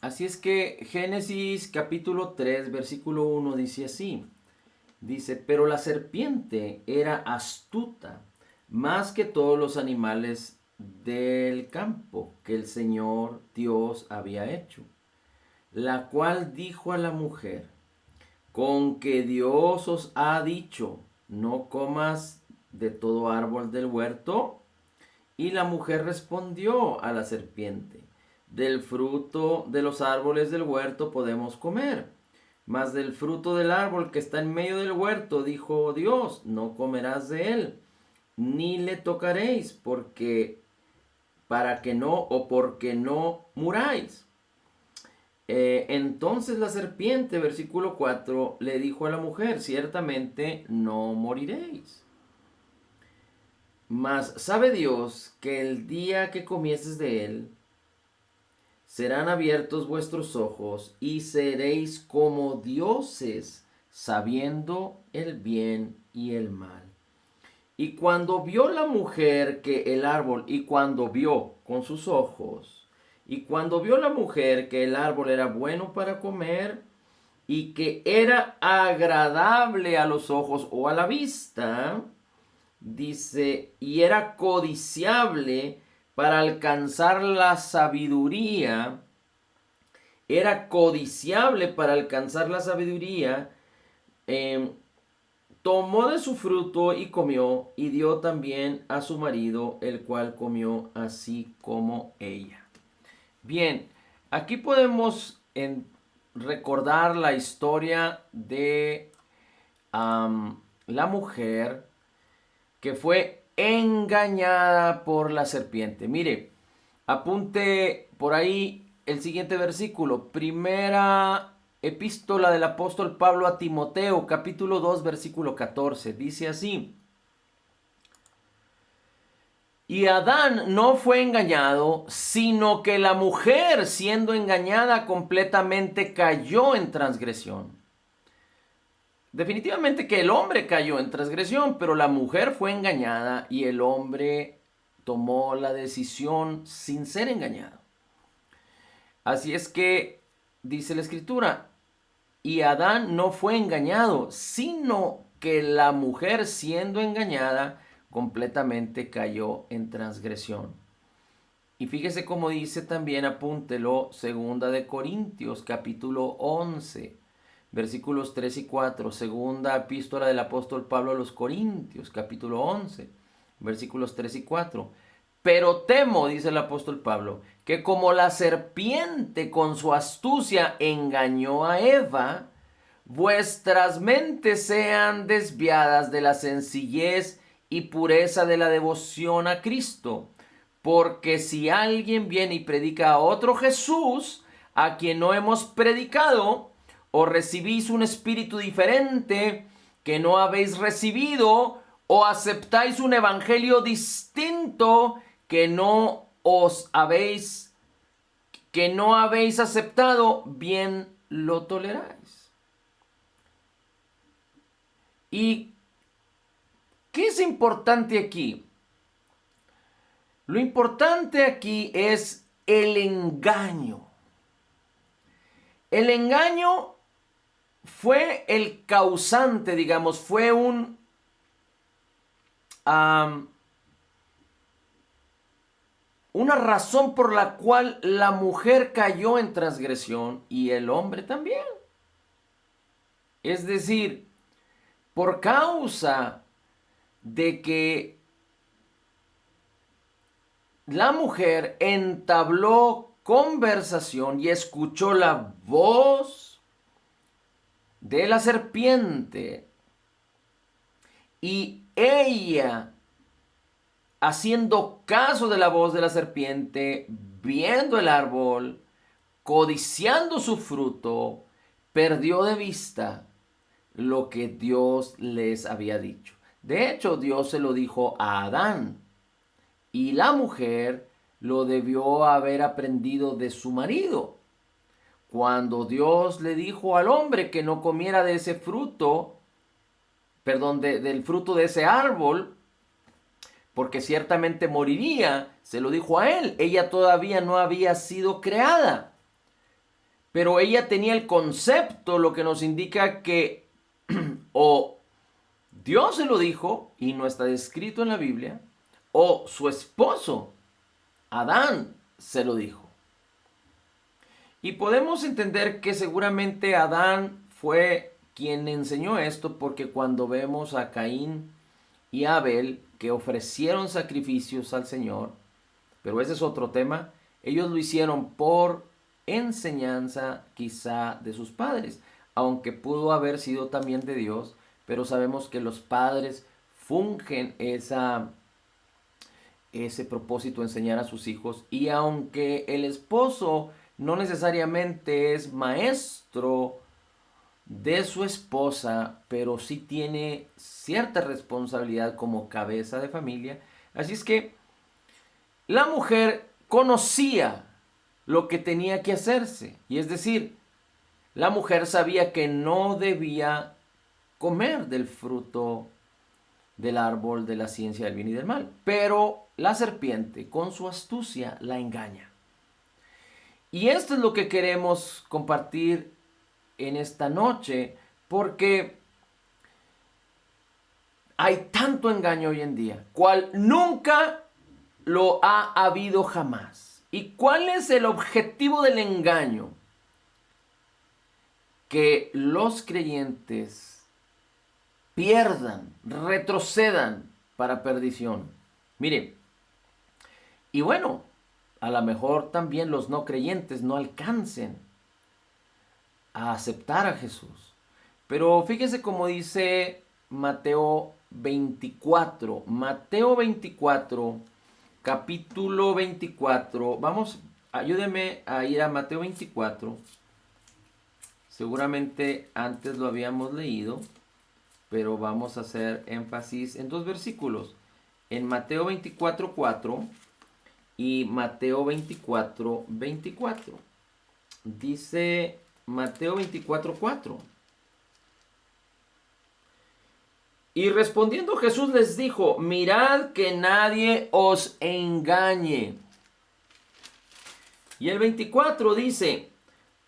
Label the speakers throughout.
Speaker 1: Así es que Génesis capítulo 3, versículo 1 dice así. Dice, pero la serpiente era astuta más que todos los animales del campo que el Señor Dios había hecho, la cual dijo a la mujer, con que Dios os ha dicho, no comas de todo árbol del huerto. Y la mujer respondió a la serpiente, del fruto de los árboles del huerto podemos comer, mas del fruto del árbol que está en medio del huerto, dijo Dios, no comerás de él, ni le tocaréis, porque para que no o porque no muráis. Entonces la serpiente, versículo 4, le dijo a la mujer, ciertamente no moriréis. Mas sabe Dios que el día que comieses de él, serán abiertos vuestros ojos y seréis como dioses, sabiendo el bien y el mal. Y cuando vio la mujer que el árbol, y cuando vio con sus ojos, y cuando vio la mujer que el árbol era bueno para comer, y que era agradable a los ojos o a la vista, dice, y era codiciable para alcanzar la sabiduría, era codiciable para alcanzar la sabiduría, tomó de su fruto y comió, y dio también a su marido, el cual comió así como ella. Bien, aquí podemos recordar la historia de la mujer que fue engañada por la serpiente. Mire, apunte por ahí el siguiente versículo. Primera epístola del apóstol Pablo a Timoteo, capítulo 2, versículo 14. Dice así. Y Adán no fue engañado, sino que la mujer, siendo engañada completamente, cayó en transgresión. Definitivamente que el hombre cayó en transgresión, pero la mujer fue engañada y el hombre tomó la decisión sin ser engañado. Así es que dice la escritura, y Adán no fue engañado, sino que la mujer siendo engañada completamente cayó en transgresión. Y fíjese cómo dice también, apúntelo, segunda de Corintios, capítulo 11. Versículos 3 y 4, segunda epístola del apóstol Pablo a los Corintios, capítulo 11, versículos 3 y 4. Pero temo, dice el apóstol Pablo, que como la serpiente con su astucia engañó a Eva, vuestras mentes sean desviadas de la sencillez y pureza de la devoción a Cristo. Porque si alguien viene y predica a otro Jesús, a quien no hemos predicado, o recibís un espíritu diferente que no habéis recibido, o aceptáis un evangelio distinto que no habéis aceptado, bien lo toleráis. ¿Y qué es importante aquí? Lo importante aquí es el engaño. El engaño fue el causante, digamos, fue una razón por la cual la mujer cayó en transgresión y el hombre también. Es decir, por causa de que la mujer entabló conversación y escuchó la voz de la serpiente y ella, haciendo caso de la voz de la serpiente, viendo el árbol, codiciando su fruto, perdió de vista lo que Dios les había dicho. De hecho, Dios se lo dijo a Adán y la mujer lo debió haber aprendido de su marido. Cuando Dios le dijo al hombre que no comiera de ese fruto, del fruto de ese árbol, porque ciertamente moriría, se lo dijo a él. Ella todavía no había sido creada. pero ella tenía el concepto, lo que nos indica que o Dios se lo dijo y no está descrito en la Biblia, o su esposo, Adán, se lo dijo. Y podemos entender que seguramente Adán fue quien enseñó esto, porque cuando vemos a Caín y a Abel que ofrecieron sacrificios al Señor, pero ese es otro tema, ellos lo hicieron por enseñanza quizá de sus padres, aunque pudo haber sido también de Dios, pero sabemos que los padres fungen ese propósito, enseñar a sus hijos, y aunque el esposo no necesariamente es maestro de su esposa, pero sí tiene cierta responsabilidad como cabeza de familia. Así es que la mujer conocía lo que tenía que hacerse, y es decir, la mujer sabía que no debía comer del fruto del árbol de la ciencia del bien y del mal, pero la serpiente con su astucia la engaña. Y esto es lo que queremos compartir en esta noche, porque hay tanto engaño hoy en día, cual nunca lo ha habido jamás. ¿Y cuál es el objetivo del engaño? Que los creyentes pierdan, retrocedan para perdición. Mire, y bueno, a lo mejor también los no creyentes no alcancen a aceptar a Jesús. Pero fíjese cómo dice Mateo 24. Mateo 24, capítulo 24. Vamos, ayúdeme a ir a Mateo 24. Seguramente antes lo habíamos leído, pero vamos a hacer énfasis en dos versículos. En Mateo 24, 4 y Mateo 24, 24. Dice Mateo 24, 4. Y respondiendo Jesús les dijo, mirad que nadie os engañe. Y el 24 dice,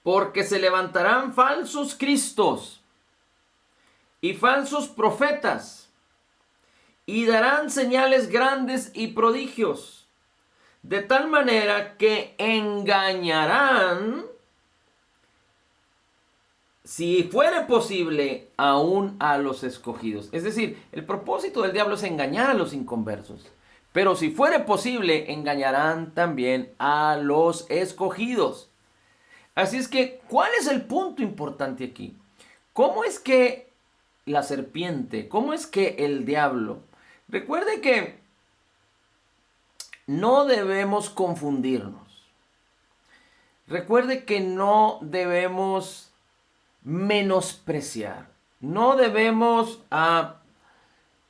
Speaker 1: porque se levantarán falsos cristos y falsos profetas, y darán señales grandes y prodigios, de tal manera que engañarán, si fuere posible, aún a los escogidos. Es decir, el propósito del diablo es engañar a los inconversos. Pero si fuere posible, engañarán también a los escogidos. Así es que, ¿cuál es el punto importante aquí? ¿Cómo es que la serpiente, cómo es que el diablo? Recuerde que no debemos confundirnos. Recuerde que no debemos menospreciar. No debemos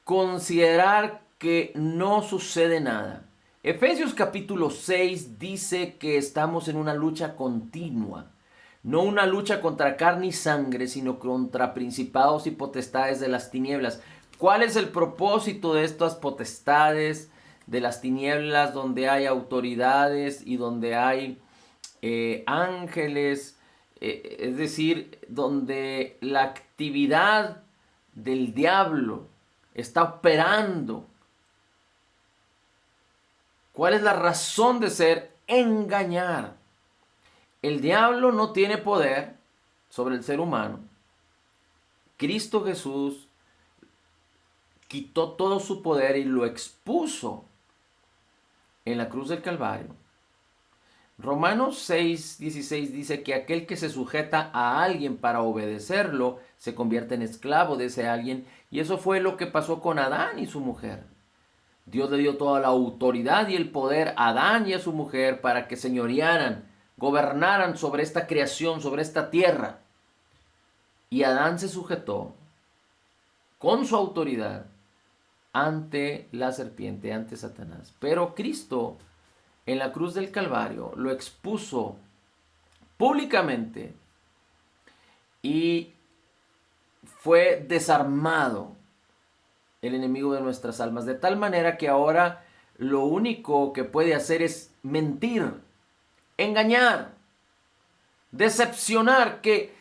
Speaker 1: considerar que no sucede nada. Efesios capítulo 6 dice que estamos en una lucha continua. No una lucha contra carne y sangre, sino contra principados y potestades de las tinieblas. ¿Cuál es el propósito de estas potestades de las tinieblas, donde hay autoridades y donde hay ángeles? Es decir, donde la actividad del diablo está operando. ¿Cuál es la razón de ser? Engañar. El diablo no tiene poder sobre el ser humano. Cristo Jesús quitó todo su poder y lo expuso en la cruz del Calvario. Romanos 6:16 dice que aquel que se sujeta a alguien para obedecerlo se convierte en esclavo de ese alguien, y eso fue lo que pasó con Adán y su mujer. Dios le dio toda la autoridad y el poder a Adán y a su mujer para que señorearan, gobernaran sobre esta creación, sobre esta tierra. Y Adán se sujetó con su autoridad ante la serpiente, ante Satanás. Pero Cristo en la cruz del Calvario lo expuso públicamente y fue desarmado el enemigo de nuestras almas, de tal manera que ahora lo único que puede hacer es mentir, engañar. decepcionar, que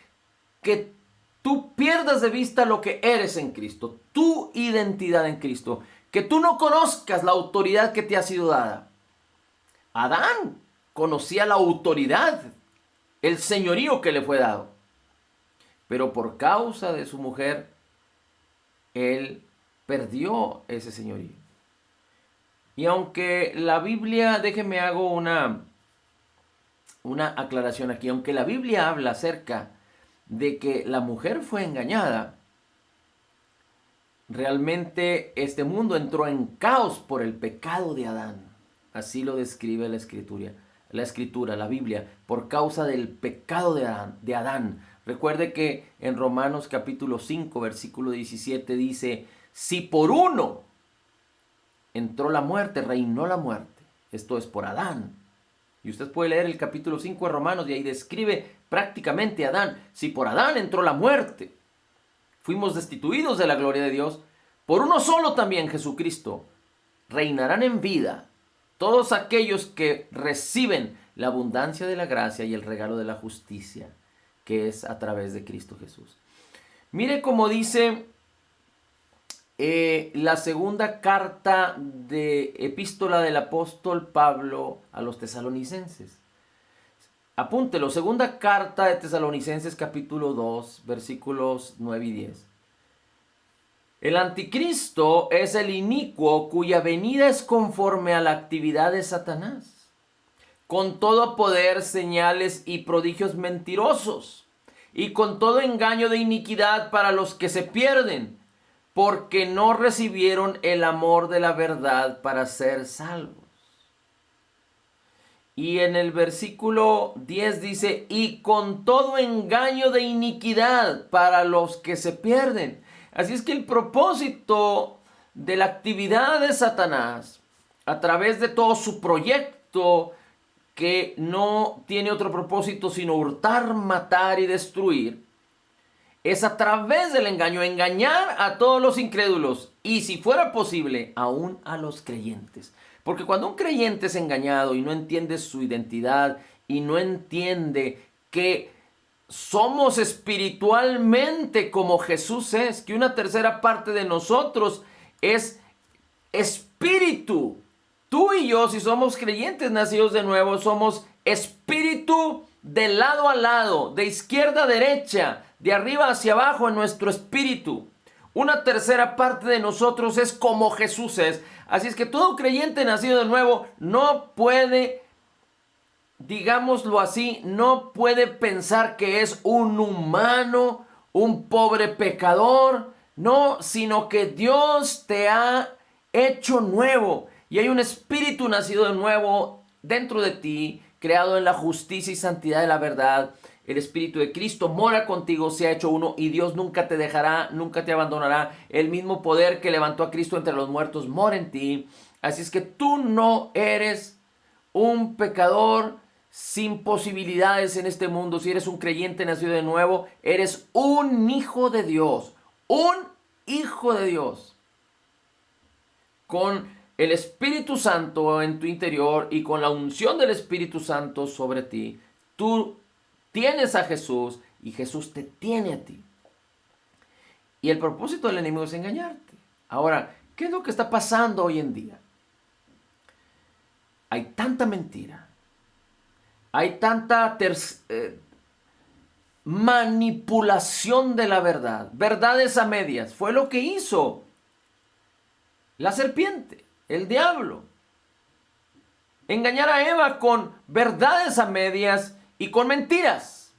Speaker 1: tú pierdas de vista lo que eres en Cristo, tu identidad en Cristo, que tú no conozcas la autoridad que te ha sido dada. Adán conocía la autoridad, el señorío que le fue dado, pero por causa de su mujer, él perdió ese señorío. Y aunque la Biblia, déjenme hago una aclaración aquí, aunque la Biblia habla acerca de que la mujer fue engañada, realmente este mundo entró en caos por el pecado de Adán. Así lo describe la Biblia, por causa del pecado de Adán. Recuerde que en Romanos capítulo 5, versículo 17 dice, si por uno entró la muerte, reinó la muerte. Esto es por Adán. Y usted puede leer el capítulo 5 de Romanos y ahí describe prácticamente a Adán. Si por Adán entró la muerte, fuimos destituidos de la gloria de Dios, por uno solo también, Jesucristo, reinarán en vida todos aquellos que reciben la abundancia de la gracia y el regalo de la justicia, que es a través de Cristo Jesús. Mire cómo dice la segunda carta de epístola del apóstol Pablo a los tesalonicenses. Apúntelo, segunda carta de Tesalonicenses capítulo 2, versículos 9 y 10. El anticristo es el inicuo cuya venida es conforme a la actividad de Satanás, con todo poder, señales y prodigios mentirosos, y con todo engaño de iniquidad para los que se pierden, porque no recibieron el amor de la verdad para ser salvos. Y en el versículo 10 dice, y con todo engaño de iniquidad para los que se pierden. Así es que el propósito de la actividad de Satanás, a través de todo su proyecto, que no tiene otro propósito sino hurtar, matar y destruir, es a través del engaño, engañar a todos los incrédulos y, si fuera posible, aún a los creyentes. Porque cuando un creyente es engañado y no entiende su identidad y no entiende que somos espiritualmente como Jesús es, que una tercera parte de nosotros es espíritu. Tú y yo, si somos creyentes nacidos de nuevo, somos espíritu de lado a lado, de izquierda a derecha, de arriba hacia abajo en nuestro espíritu. Una tercera parte de nosotros es como Jesús es. Así es que todo creyente nacido de nuevo no puede, digámoslo así, no puede pensar que es un humano, un pobre pecador. No, sino que Dios te ha hecho nuevo. Y hay un espíritu nacido de nuevo dentro de ti, creado en la justicia y santidad de la verdad. El Espíritu de Cristo mora contigo, se ha hecho uno, y Dios nunca te dejará, nunca te abandonará. El mismo poder que levantó a Cristo entre los muertos mora en ti. Así es que tú no eres un pecador sin posibilidades en este mundo. Si eres un creyente nacido de nuevo, eres un hijo de Dios. Un hijo de Dios. Con el Espíritu Santo en tu interior y con la unción del Espíritu Santo sobre ti, tú tienes a Jesús y Jesús te tiene a ti. Y el propósito del enemigo es engañarte. Ahora, ¿qué es lo que está pasando hoy en día? Hay tanta mentira. Hay tanta manipulación de la verdad. Verdades a medias. Fue lo que hizo la serpiente, el diablo. Engañar a Eva con verdades a medias y con mentiras.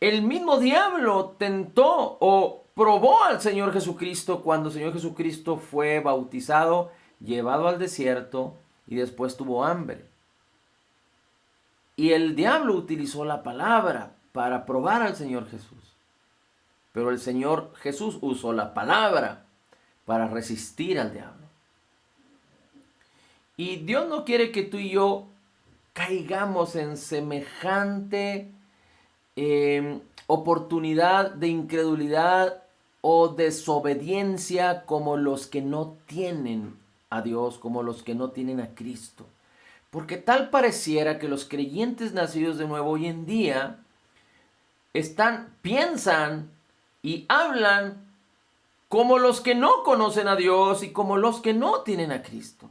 Speaker 1: El mismo diablo tentó o probó al Señor Jesucristo cuando el Señor Jesucristo fue bautizado, llevado al desierto y después tuvo hambre. Y el diablo utilizó la palabra para probar al Señor Jesús. Pero el Señor Jesús usó la palabra para resistir al diablo. Y Dios no quiere que tú y yo caigamos en semejante oportunidad de incredulidad o desobediencia como los que no tienen a Dios, como los que no tienen a Cristo. Porque tal pareciera que los creyentes nacidos de nuevo hoy en día piensan y hablan como los que no conocen a Dios y como los que no tienen a Cristo.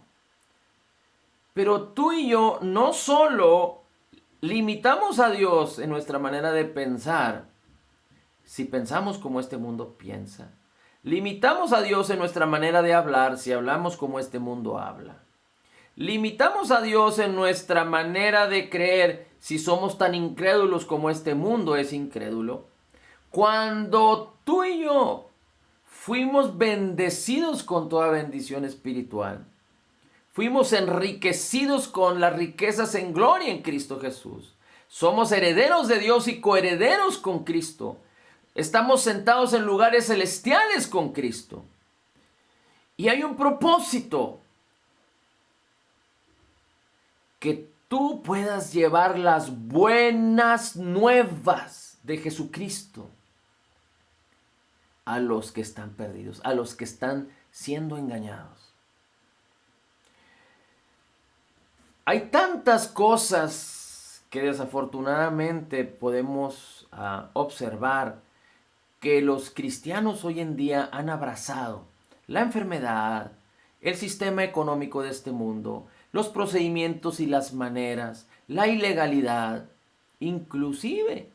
Speaker 1: Pero tú y yo no solo limitamos a Dios en nuestra manera de pensar, si pensamos como este mundo piensa. Limitamos a Dios en nuestra manera de hablar si hablamos como este mundo habla. Limitamos a Dios en nuestra manera de creer si somos tan incrédulos como este mundo es incrédulo. Cuando tú y yo fuimos bendecidos con toda bendición espiritual, fuimos enriquecidos con las riquezas en gloria en Cristo Jesús. Somos herederos de Dios y coherederos con Cristo. Estamos sentados en lugares celestiales con Cristo. Y hay un propósito. Que tú puedas llevar las buenas nuevas de Jesucristo a los que están perdidos, a los que están siendo engañados. Hay tantas cosas que desafortunadamente podemos observar que los cristianos hoy en día han abrazado. La enfermedad, el sistema económico de este mundo, los procedimientos y las maneras, la ilegalidad, inclusive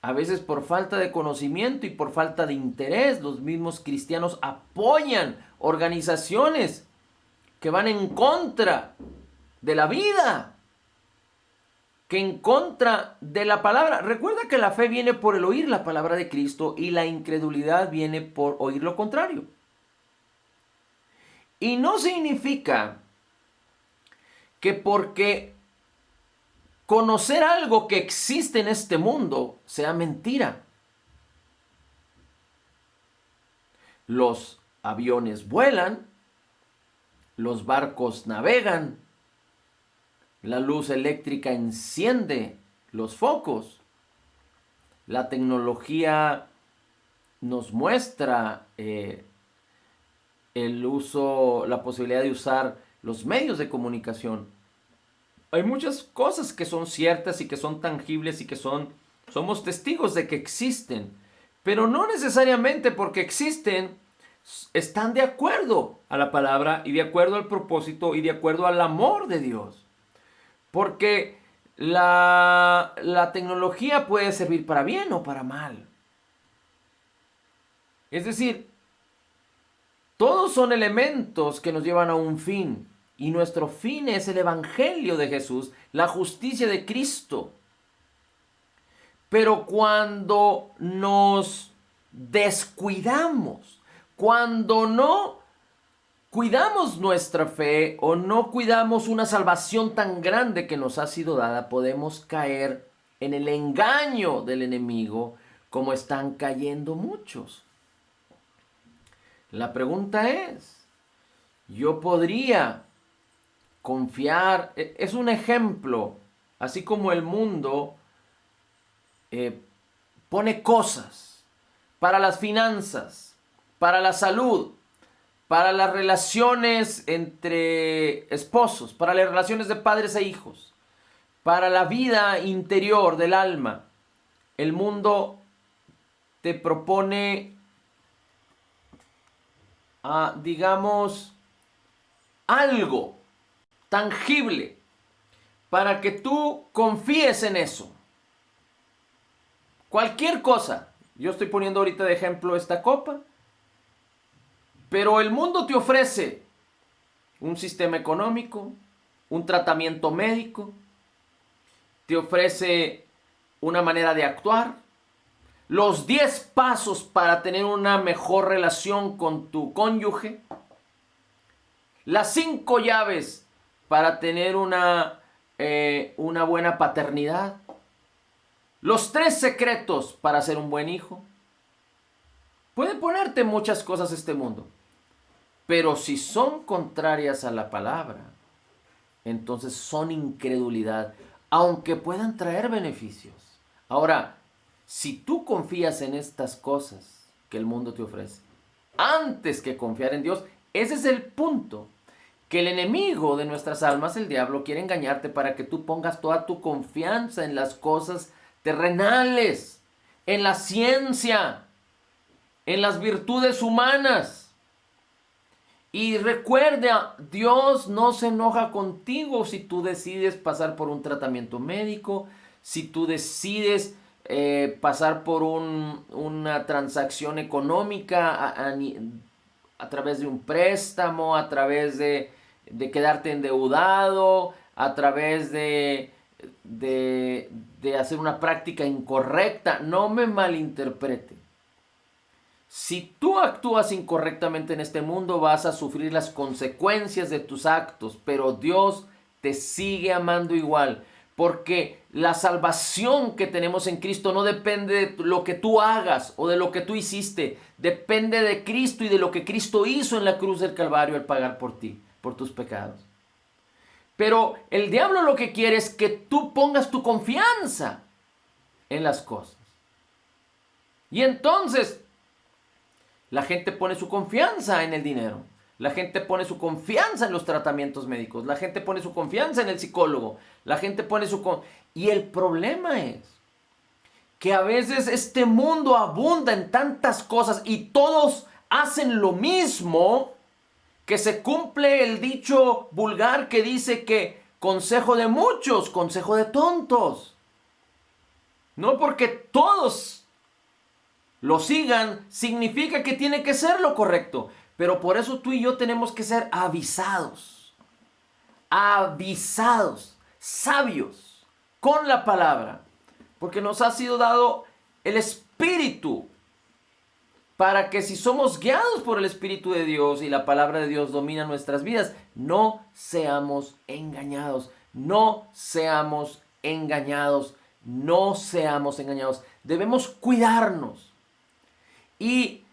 Speaker 1: a veces por falta de conocimiento y por falta de interés, los mismos cristianos apoyan organizaciones que van en contra de la vida, que en contra de la palabra. Recuerda que la fe viene por el oír la palabra de Cristo y la incredulidad viene por oír lo contrario. Y no significa que porque conocer algo que existe en este mundo sea mentira. Los aviones vuelan, los barcos navegan, la luz eléctrica enciende los focos, la tecnología nos muestra la posibilidad de usar los medios de comunicación. Hay muchas cosas que son ciertas y que son tangibles y que somos testigos de que existen, pero no necesariamente porque existen están de acuerdo a la palabra y de acuerdo al propósito y de acuerdo al amor de Dios. Porque la tecnología puede servir para bien o para mal. Es decir, todos son elementos que nos llevan a un fin. Y nuestro fin es el Evangelio de Jesús, la justicia de Cristo. Pero cuando nos descuidamos, cuando no cuidamos nuestra fe o no cuidamos una salvación tan grande que nos ha sido dada, podemos caer en el engaño del enemigo, como están cayendo muchos. La pregunta es, ¿yo podría confiar? Es un ejemplo, así como el mundo pone cosas para las finanzas, para la salud, para las relaciones entre esposos, para las relaciones de padres e hijos, para la vida interior del alma. El mundo te propone, digamos, algo tangible para que tú confíes en eso. Cualquier cosa. Yo estoy poniendo ahorita de ejemplo esta copa, pero el mundo te ofrece un sistema económico, un tratamiento médico, te ofrece una manera de actuar, los 10 pasos para tener una mejor relación con tu cónyuge, las 5 llaves para tener una buena paternidad, los 3 secretos para ser un buen hijo. Puede ponerte muchas cosas este mundo, pero si son contrarias a la palabra, entonces son incredulidad, aunque puedan traer beneficios. Ahora, si tú confías en estas cosas que el mundo te ofrece, antes que confiar en Dios, ese es el punto. que el enemigo de nuestras almas, el diablo, quiere engañarte para que tú pongas toda tu confianza en las cosas terrenales, en la ciencia, en las virtudes humanas. Y recuerda, Dios no se enoja contigo si tú decides pasar por un tratamiento médico, si tú decides pasar por una transacción económica a través de un préstamo, a través de quedarte endeudado, a través de hacer una práctica incorrecta. No me malinterprete. Si tú actúas incorrectamente en este mundo, vas a sufrir las consecuencias de tus actos, pero Dios te sigue amando igual, porque la salvación que tenemos en Cristo no depende de lo que tú hagas o de lo que tú hiciste, depende de Cristo y de lo que Cristo hizo en la cruz del Calvario al pagar por ti, por tus pecados. Pero el diablo lo que quiere es que tú pongas tu confianza en las cosas. Y entonces la gente pone su confianza en el dinero. La gente pone su confianza en los tratamientos médicos. La gente pone su confianza en el psicólogo. La gente pone Y el problema es que a veces este mundo abunda en tantas cosas y todos hacen lo mismo, que se cumple el dicho vulgar que dice que consejo de muchos, consejo de tontos. No porque todos lo sigan, significa que tiene que ser lo correcto. Pero por eso tú y yo tenemos que ser avisados. Avisados, sabios, con la palabra. Porque nos ha sido dado el Espíritu. Para que si somos guiados por el Espíritu de Dios y la palabra de Dios domina nuestras vidas, no seamos engañados. No seamos engañados. No seamos engañados. Debemos cuidarnos. Y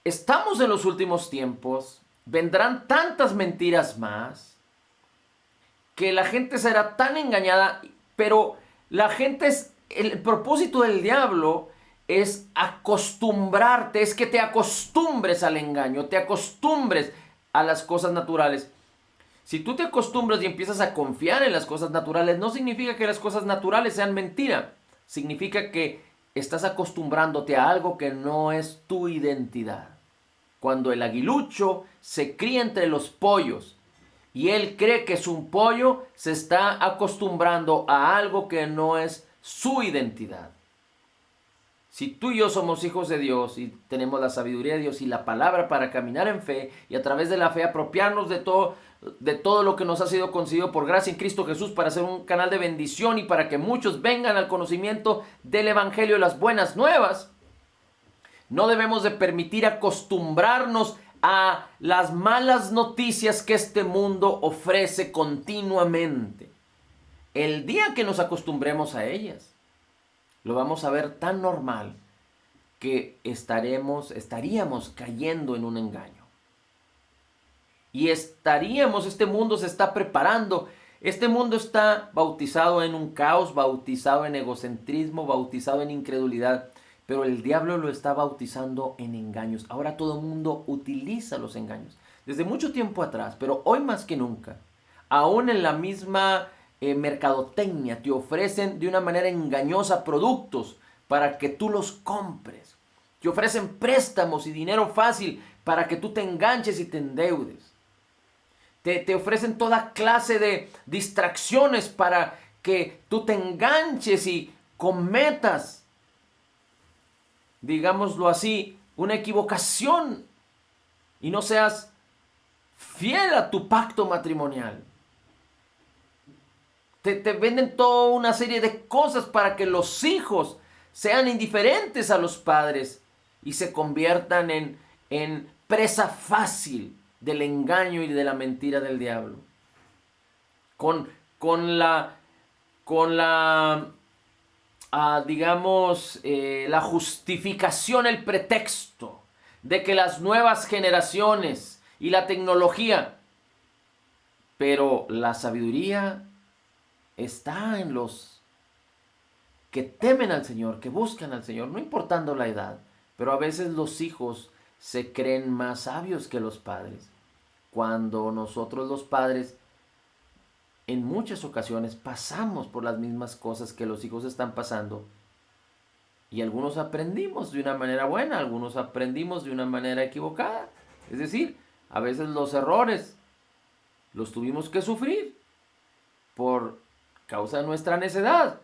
Speaker 1: estamos en los últimos tiempos, vendrán tantas mentiras más, que la gente será tan engañada, pero el propósito del diablo es acostumbrarte, es que te acostumbres al engaño, te acostumbres a las cosas naturales. Si tú te acostumbras y empiezas a confiar en las cosas naturales, no significa que las cosas naturales sean mentira, significa que estás acostumbrándote a algo que no es tu identidad. Cuando el aguilucho se cría entre los pollos y él cree que es un pollo, se está acostumbrando a algo que no es su identidad. Si tú y yo somos hijos de Dios y tenemos la sabiduría de Dios y la palabra para caminar en fe y a través de la fe apropiarnos de todo lo que nos ha sido concedido por gracia en Cristo Jesús para ser un canal de bendición y para que muchos vengan al conocimiento del Evangelio y las buenas nuevas, no debemos de permitir acostumbrarnos a las malas noticias que este mundo ofrece continuamente. El día que nos acostumbremos a ellas, lo vamos a ver tan normal que estaríamos cayendo en un engaño. Y este mundo se está preparando. Este mundo está bautizado en un caos, bautizado en egocentrismo, bautizado en incredulidad. Pero el diablo lo está bautizando en engaños. Ahora todo el mundo utiliza los engaños. Desde mucho tiempo atrás, pero hoy más que nunca. Aún en la misma mercadotecnia te ofrecen de una manera engañosa productos para que tú los compres. Te ofrecen préstamos y dinero fácil para que tú te enganches y te endeudes. Te ofrecen toda clase de distracciones para que tú te enganches y cometas, digámoslo así, una equivocación y no seas fiel a tu pacto matrimonial. Te venden toda una serie de cosas para que los hijos sean indiferentes a los padres y se conviertan en presa fácil del engaño y de la mentira del diablo. La justificación, el pretexto de que las nuevas generaciones y la tecnología, pero la sabiduría está en los que temen al Señor, que buscan al Señor, no importando la edad. Pero a veces los hijos se creen más sabios que los padres. cuando nosotros los padres en muchas ocasiones pasamos por las mismas cosas que los hijos están pasando. Y algunos aprendimos de una manera buena, algunos aprendimos de una manera equivocada. Es decir, a veces los errores los tuvimos que sufrir por causa de nuestra necedad.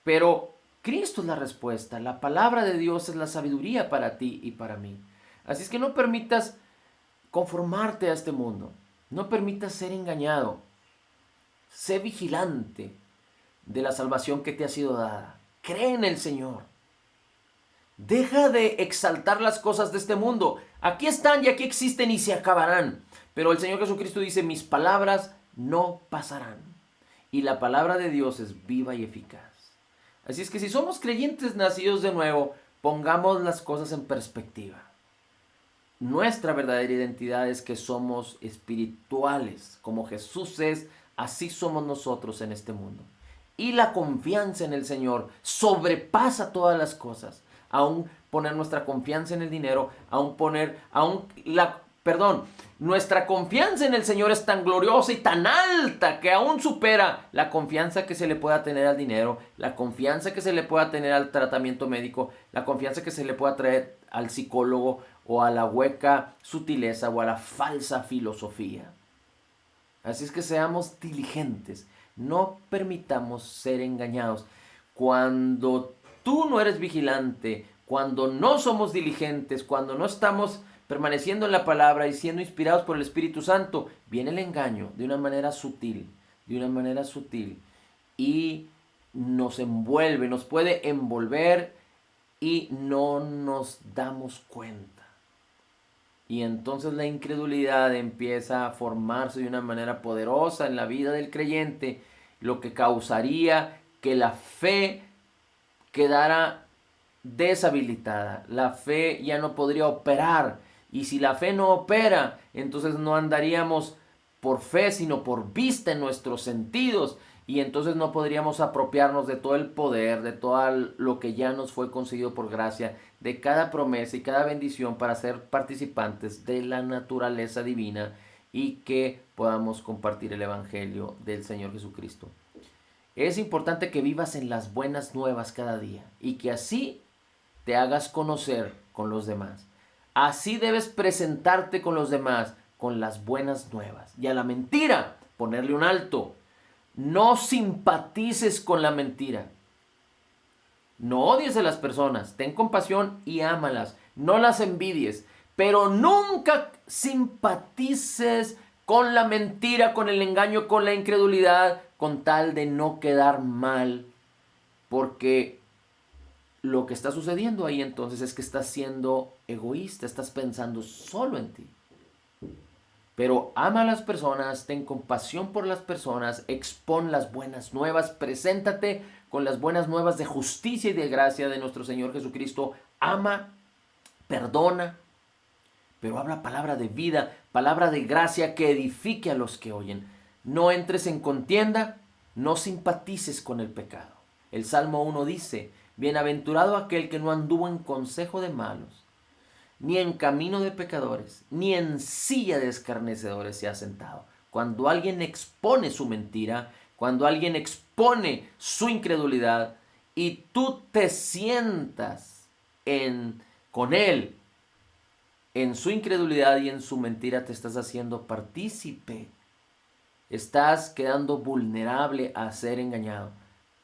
Speaker 1: Pero Cristo es la respuesta. La palabra de Dios es la sabiduría para ti y para mí. Así es que no permitas conformarte a este mundo. No permitas ser engañado. Sé vigilante de la salvación que te ha sido dada. Cree en el Señor. Deja de exaltar las cosas de este mundo. Aquí están y aquí existen y se acabarán. Pero el Señor Jesucristo dice, mis palabras no pasarán. Y la palabra de Dios es viva y eficaz. Así es que si somos creyentes nacidos de nuevo, pongamos las cosas en perspectiva. Nuestra verdadera identidad es que somos espirituales. Como Jesús es, así somos nosotros en este mundo. Y la confianza en el Señor sobrepasa todas las cosas. Aún poner nuestra confianza en el dinero, nuestra confianza en el Señor es tan gloriosa y tan alta que aún supera la confianza que se le pueda tener al dinero, la confianza que se le pueda tener al tratamiento médico, la confianza que se le pueda traer al psicólogo o a la hueca sutileza o a la falsa filosofía. Así es que seamos diligentes, no permitamos ser engañados. Cuando tú no eres vigilante, cuando no somos diligentes, cuando no estamos permaneciendo en la palabra y siendo inspirados por el Espíritu Santo, viene el engaño de una manera sutil, y nos envuelve, nos puede envolver y no nos damos cuenta. Y entonces la incredulidad empieza a formarse de una manera poderosa en la vida del creyente, lo que causaría que la fe quedara deshabilitada. La fe ya no podría operar. Y si la fe no opera, entonces no andaríamos por fe, sino por vista en nuestros sentidos. Y entonces no podríamos apropiarnos de todo el poder, de todo lo que ya nos fue concedido por gracia, de cada promesa y cada bendición para ser participantes de la naturaleza divina y que podamos compartir el Evangelio del Señor Jesucristo. Es importante que vivas en las buenas nuevas cada día y que así te hagas conocer con los demás. Así debes presentarte con los demás, con las buenas nuevas. Y a la mentira, ponerle un alto. No simpatices con la mentira. No odies a las personas, ten compasión y ámalas. No las envidies, pero nunca simpatices con la mentira, con el engaño, con la incredulidad, con tal de no quedar mal, porque lo que está sucediendo ahí entonces es que estás siendo egoísta, estás pensando solo en ti. Pero ama a las personas, ten compasión por las personas, expon las buenas nuevas, preséntate con las buenas nuevas de justicia y de gracia de nuestro Señor Jesucristo. Ama, perdona, pero habla palabra de vida, palabra de gracia que edifique a los que oyen. No entres en contienda, no simpatices con el pecado. El Salmo 1 dice, bienaventurado aquel que no anduvo en consejo de malos, ni en camino de pecadores, ni en silla de escarnecedores se ha sentado. Cuando alguien expone su mentira, cuando alguien expone su incredulidad y tú te sientas con él en su incredulidad y en su mentira, te estás haciendo partícipe. Estás quedando vulnerable a ser engañado.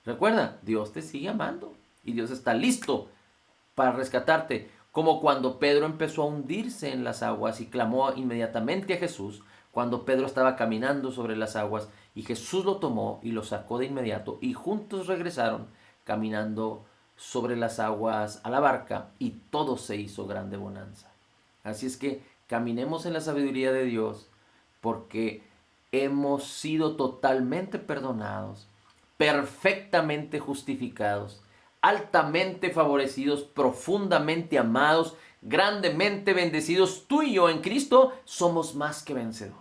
Speaker 1: Recuerda, Dios te sigue amando y Dios está listo para rescatarte. Como cuando Pedro empezó a hundirse en las aguas y clamó inmediatamente a Jesús, cuando Pedro estaba caminando sobre las aguas y Jesús lo tomó y lo sacó de inmediato y juntos regresaron caminando sobre las aguas a la barca y todo se hizo grande bonanza. Así es que caminemos en la sabiduría de Dios porque hemos sido totalmente perdonados, perfectamente justificados, altamente favorecidos, profundamente amados, grandemente bendecidos. Tú y yo en Cristo somos más que vencedores.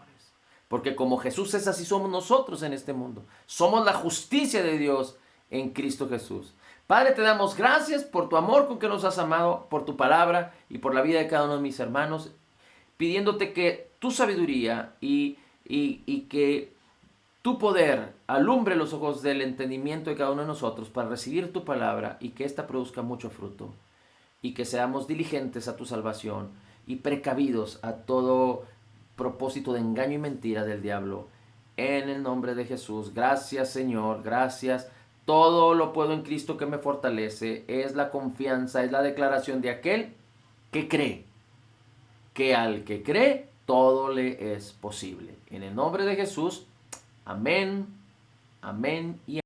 Speaker 1: Porque como Jesús es, así somos nosotros en este mundo. Somos la justicia de Dios en Cristo Jesús. Padre, te damos gracias por tu amor con que nos has amado, por tu palabra y por la vida de cada uno de mis hermanos. pidiéndote que tu sabiduría y que tu poder alumbre los ojos del entendimiento de cada uno de nosotros para recibir tu palabra y que ésta produzca mucho fruto y que seamos diligentes a tu salvación y precavidos a todo propósito de engaño y mentira del diablo. En el nombre de Jesús, gracias Señor, gracias. Todo lo puedo en Cristo que me fortalece. Es la confianza, es la declaración de aquel que cree, que al que cree, todo le es posible. En el nombre de Jesús, amén, amén y amén.